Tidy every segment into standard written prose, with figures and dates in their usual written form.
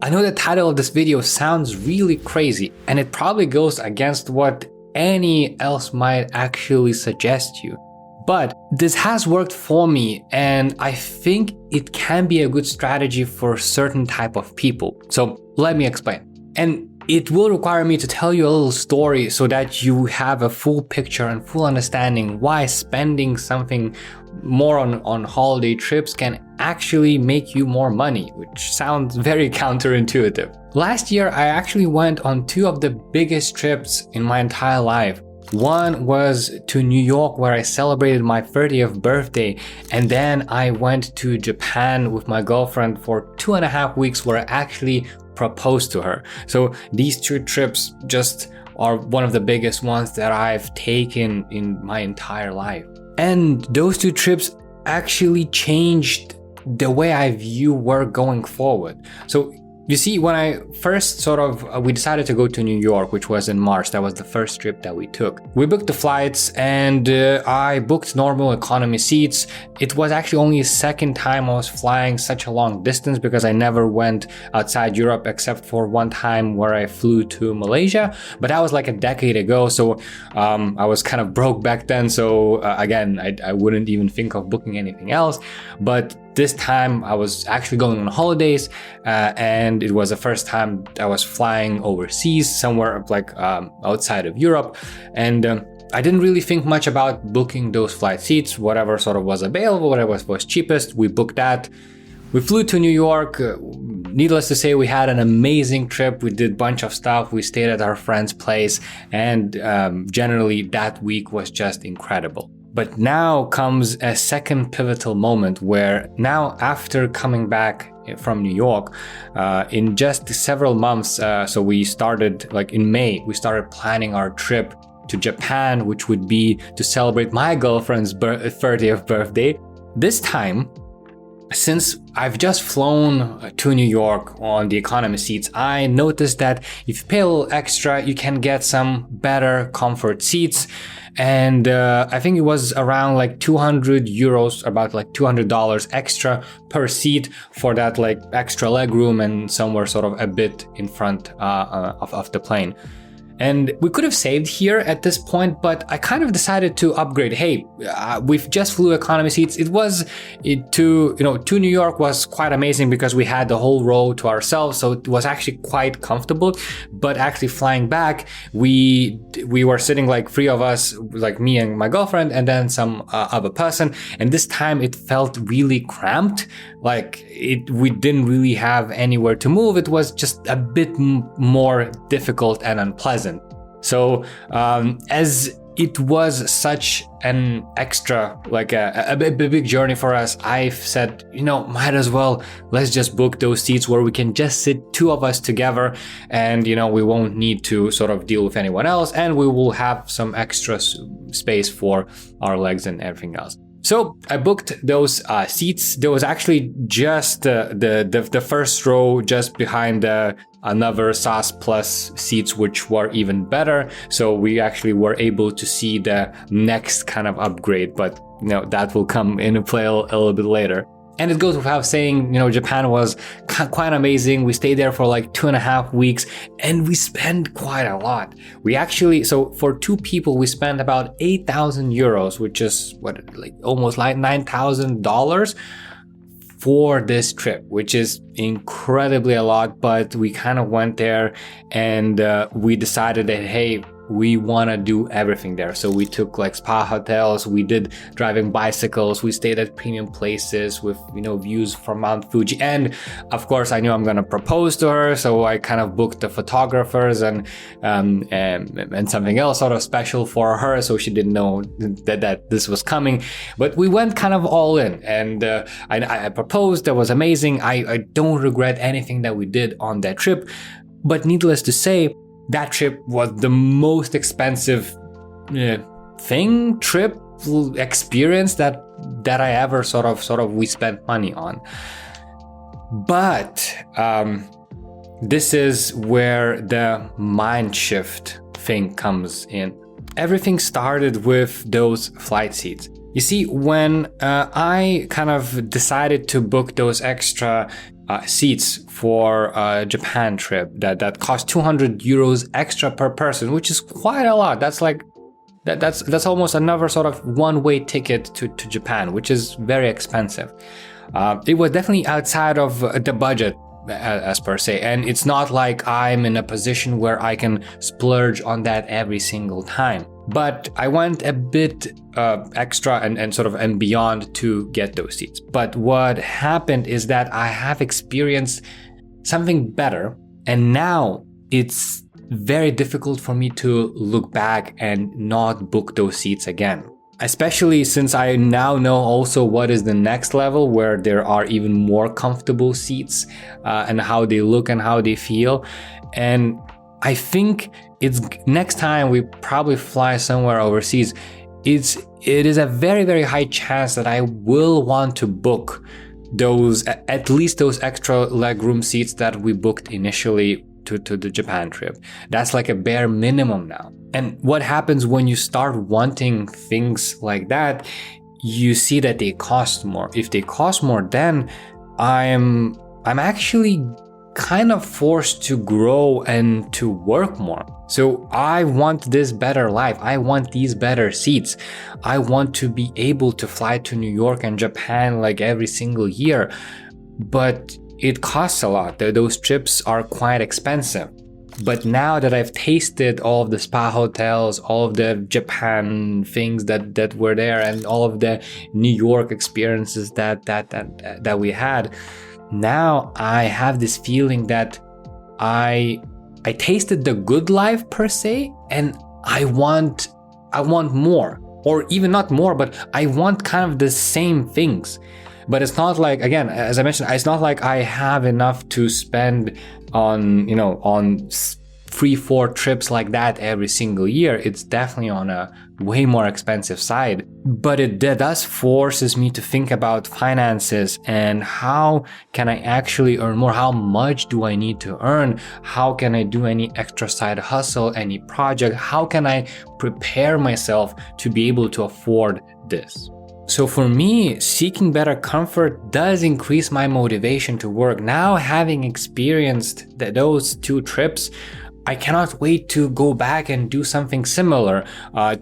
I know the title of this video sounds really crazy, and it probably goes against what any else might actually suggest you. But this has worked for me, and I think it can be a good strategy for certain type of people. So let me explain. And it will require me to tell you a little story so that you have a full picture and full understanding why spending something more on holiday trips can actually make you more money, which sounds very counterintuitive. Last year, I actually went on two of the biggest trips in my entire life. One was to New York, where I celebrated my 30th birthday, and then I went to Japan with my girlfriend for 2.5 weeks, where I actually proposed to her. So these two trips just are one of the biggest ones that I've taken in my entire life. And those two trips actually changed the way I view work going forward. So you see, when I first we decided to go to New York, which was in March. That was the first trip that we took. We booked the flights, and I booked normal economy seats. It was actually only the second time I was flying such a long distance, because I never went outside Europe except for one time where I flew to Malaysia. But that was like a decade ago, so I was kind of broke back then. So again, I wouldn't even think of booking anything else. But this time I was actually going on holidays, and it was the first time I was flying overseas, somewhere like outside of Europe. And I didn't really think much about booking those flight seats. Whatever sort of was available, whatever was cheapest, we booked that. We flew to New York. Needless to say, we had an amazing trip. We did a bunch of stuff. We stayed at our friend's place, and generally that week was just incredible. But now comes a second pivotal moment, where now, after coming back from New York, in just several months, so we started like in May, we started planning our trip to Japan, which would be to celebrate my girlfriend's 30th birthday. This time, since I've just flown to New York on the economy seats, I noticed that if you pay a little extra, you can get some better comfort seats. And I think it was around like 200 euros, about like $200 extra per seat for that like extra leg room and somewhere sort of a bit in front of the plane. And we could have saved here at this point, but I kind of decided to upgrade. Hey, we've just flew economy seats. To New York was quite amazing because we had the whole row to ourselves, so it was actually quite comfortable. But actually flying back, we were sitting like three of us, like me and my girlfriend, and then some other person. And this time it felt really cramped. We didn't really have anywhere to move. It was just a bit more difficult and unpleasant. So as it was such an extra, like a big journey for us, I've said, might as well, let's just book those seats where we can just sit two of us together, and we won't need to sort of deal with anyone else, and we will have some extra space for our legs and everything else. So I booked those seats. There was actually just the first row just behind another SAS Plus seats, which were even better. So we actually were able to see the next kind of upgrade, but that will come into play a little bit later. And it goes without saying, Japan was quite amazing. We stayed there for like 2.5 weeks, and we spent quite a lot. So for two people, we spent about 8,000 euros, which is almost like $9,000 for this trip, which is incredibly a lot. But we kind of went there, and we decided that, hey, we want to do everything there. So we took like spa hotels, we did driving bicycles, we stayed at premium places with views from Mount Fuji, and of course I knew I'm gonna propose to her, so I kind of booked the photographers and something else sort of special for her, so she didn't know that this was coming. But we went kind of all in, and I proposed. That was amazing. I don't regret anything that we did on that trip, but needless to say, that trip was the most expensive trip experience that I ever sort of we spent money on. But this is where the mind shift thing comes in. Everything started with those flight seats. You see, when I kind of decided to book those extra seats for a Japan trip that cost 200 euros extra per person, which is quite a lot. That's like that's almost another sort of one-way ticket to Japan, which is very expensive. It was definitely outside of the budget as per se, and it's not like I'm in a position where I can splurge on that every single time. But I went a bit extra and sort of and beyond to get those seats. But what happened is that I have experienced something better, and now it's very difficult for me to look back and not book those seats again. Especially since I now know also what is the next level, where there are even more comfortable seats and how they look and how they feel. And I think it's next time we probably fly somewhere overseas, it is a very, very high chance that I will want to book those, at least those extra legroom seats that we booked initially to the Japan trip. That's like a bare minimum now. And what happens when you start wanting things like that, you see that they cost more. If they cost more, then I'm actually kind of forced to grow and to work more. So I want this better life. I want these better seats. I want to be able to fly to New York and Japan like every single year. But it costs a lot. Those trips are quite expensive. But now that I've tasted all of the spa hotels, all of the Japan things that were there, and all of the New York experiences that we had, now I have this feeling that I tasted the good life per se, and I want more, or even not more, but I want kind of the same things. But it's not like, again, as I mentioned, it's not like I have enough to spend on 3-4 trips like that every single year. It's definitely on a way more expensive side. But it does forces me to think about finances and how can I actually earn more? How much do I need to earn? How can I do any extra side hustle, any project? How can I prepare myself to be able to afford this? So for me, seeking better comfort does increase my motivation to work. Now, having experienced those 2 trips, I cannot wait to go back and do something similar,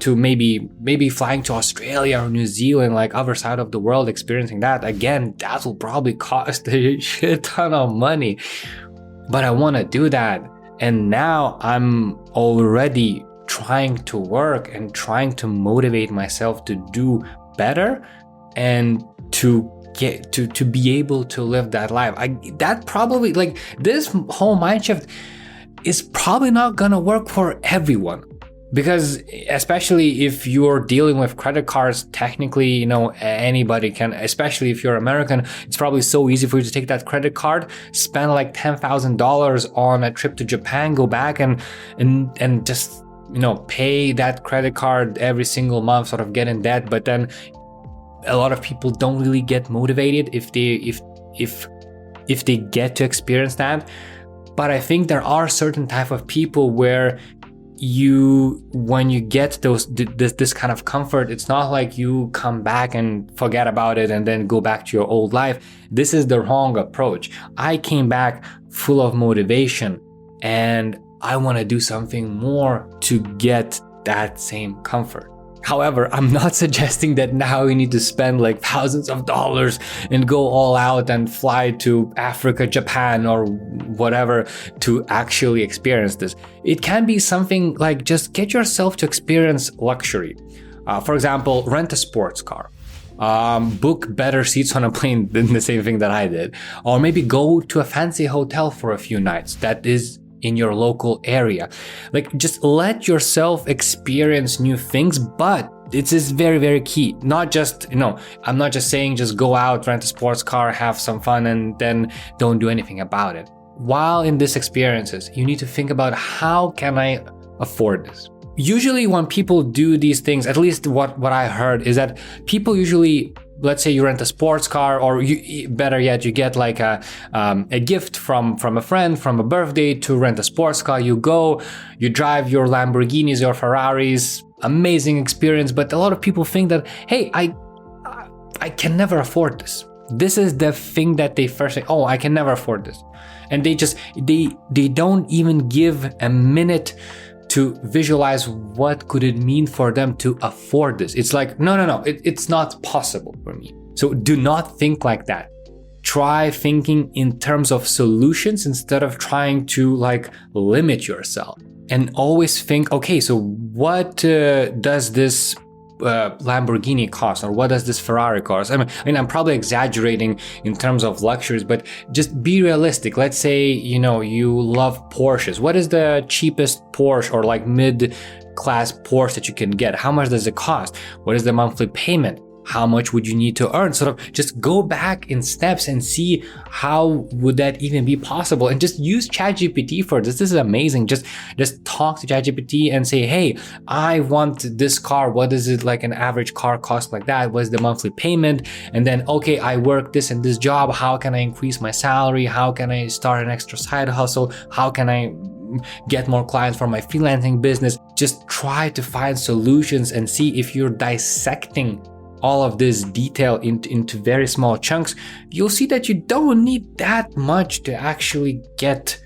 to maybe flying to Australia or New Zealand, like other side of the world, experiencing that. Again, that will probably cost a shit ton of money, but I want to do that. And now I'm already trying to work and trying to motivate myself to do better and to get to be able to live that life. That probably, like, this whole mind shift is probably not gonna work for everyone, because especially if you're dealing with credit cards, technically, anybody can, especially if you're American, it's probably so easy for you to take that credit card, spend like $10,000 on a trip to Japan, go back and just pay that credit card every single month, sort of get in debt. But then a lot of people don't really get motivated if they get to experience that. But I think there are certain type of people where when you get this kind of comfort, it's not like you come back and forget about it and then go back to your old life. This is the wrong approach. I came back full of motivation, and I want to do something more to get that same comfort. However, I'm not suggesting that now you need to spend like thousands of dollars and go all out and fly to Africa, Japan, or whatever to actually experience this. It can be something like just get yourself to experience luxury. For example, rent a sports car. Book better seats on a plane than the same thing that I did. Or maybe go to a fancy hotel for a few nights that is in your local area. Like, just let yourself experience new things, but it is very, very key. Not just, I'm not just saying just go out, rent a sports car, have some fun, and then don't do anything about it. While in these experiences, you need to think about, how can I afford this? Usually when people do these things, at least what I heard is that people usually, let's say you rent a sports car, or better yet, you get like a gift from a friend, from a birthday, to rent a sports car. You go, you drive your Lamborghinis, your Ferraris, amazing experience. But a lot of people think that, hey, I can never afford this. This is the thing that they first say, oh, I can never afford this. And they don't even give a minute to visualize what could it mean for them to afford this. It's like, no, it's not possible for me. So do not think like that. Try thinking in terms of solutions instead of trying to like limit yourself. And always think, okay, so what does this Lamborghini cost, or what does this Ferrari cost? I mean, I'm probably exaggerating in terms of luxuries, but just be realistic. Let's say, you love Porsches. What is the cheapest Porsche or like mid-class Porsche that you can get? How much does it cost? What is the monthly payment? How much would you need to earn? Sort of just go back in steps and see how would that even be possible, and just use ChatGPT for this. This is amazing. Just talk to ChatGPT and say, hey, I want this car. What is it like an average car cost like that? What's the monthly payment? And then, okay, I work this and this job. How can I increase my salary? How can I start an extra side hustle? How can I get more clients for my freelancing business? Just try to find solutions and see if you're dissecting all of this detail into very small chunks, you'll see that you don't need that much to actually get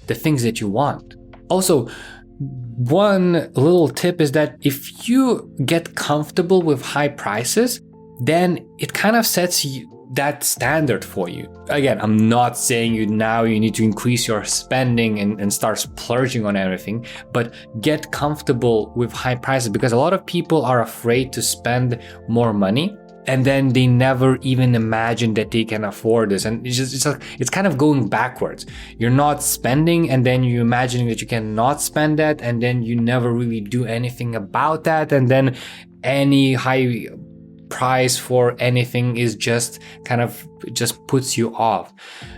the things that you want. Also, one little tip is that if you get comfortable with high prices, then it kind of sets that standard for you. Again, I'm not saying you need to increase your spending and start splurging on everything, but get comfortable with high prices, because a lot of people are afraid to spend more money, and then they never even imagine that they can afford this. And it's kind of going backwards. You're not spending, and then you're imagining that you cannot spend that, and then you never really do anything about that, and then any high price for anything is just puts you off.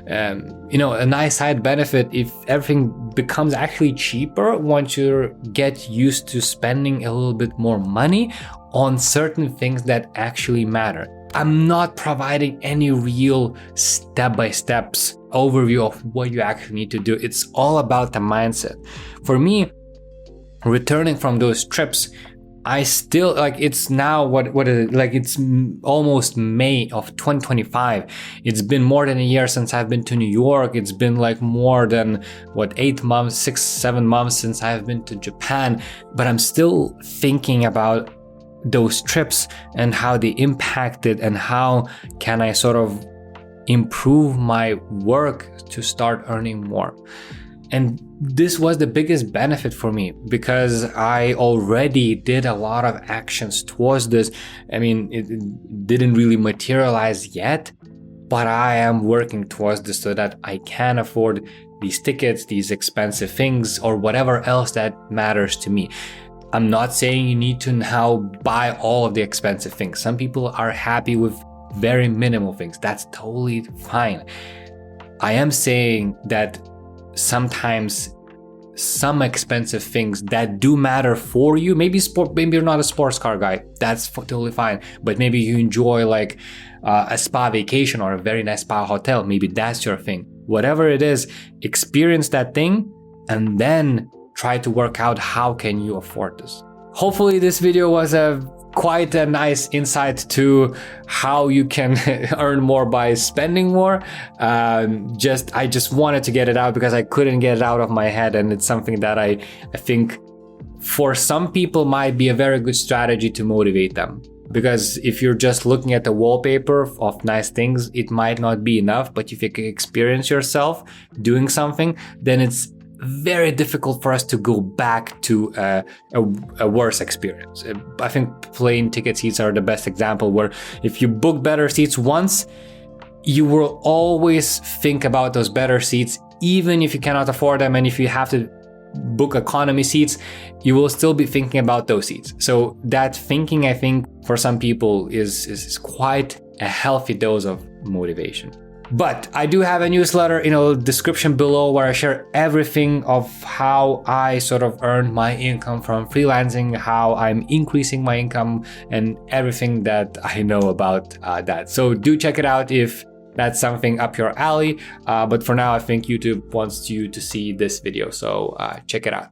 A nice side benefit, if everything becomes actually cheaper once you get used to spending a little bit more money on certain things that actually matter. I'm not providing any real step-by-step overview of what you actually need to do. It's all about the mindset. For me, returning from those trips, I still it's now what is it, like it's almost May of 2025. It's been more than a year since I've been to New York. It's been like more than 8 months, 6-7 months since I've been to Japan, but I'm still thinking about those trips and how they impacted, and how can I sort of improve my work to start earning more. And this was the biggest benefit for me, because I already did a lot of actions towards this. I mean, it didn't really materialize yet, but I am working towards this so that I can afford these tickets, these expensive things, or whatever else that matters to me. I'm not saying you need to now buy all of the expensive things. Some people are happy with very minimal things. That's totally fine. I am saying that sometimes some expensive things that do matter for you, maybe you're not a sports car guy, that's totally fine, but maybe you enjoy like a spa vacation or a very nice spa hotel, maybe that's your thing. Whatever it is, experience that thing and then try to work out how can you afford this. Hopefully this video was quite a nice insight to how you can earn more by spending more. I just wanted to get it out because I couldn't get it out of my head, and it's something that I think for some people might be a very good strategy to motivate them. Because if you're just looking at the wallpaper of nice things, it might not be enough, but if you can experience yourself doing something, then it's very difficult for us to go back to a worse experience. I think plane ticket seats are the best example, where if you book better seats once, you will always think about those better seats, even if you cannot afford them. And if you have to book economy seats, you will still be thinking about those seats. So that thinking, I think, for some people is quite a healthy dose of motivation. But I do have a newsletter in the description below where I share everything of how I sort of earned my income from freelancing, how I'm increasing my income, and everything that I know about that. So do check it out if that's something up your alley. But for now, I think YouTube wants you to see this video. So check it out.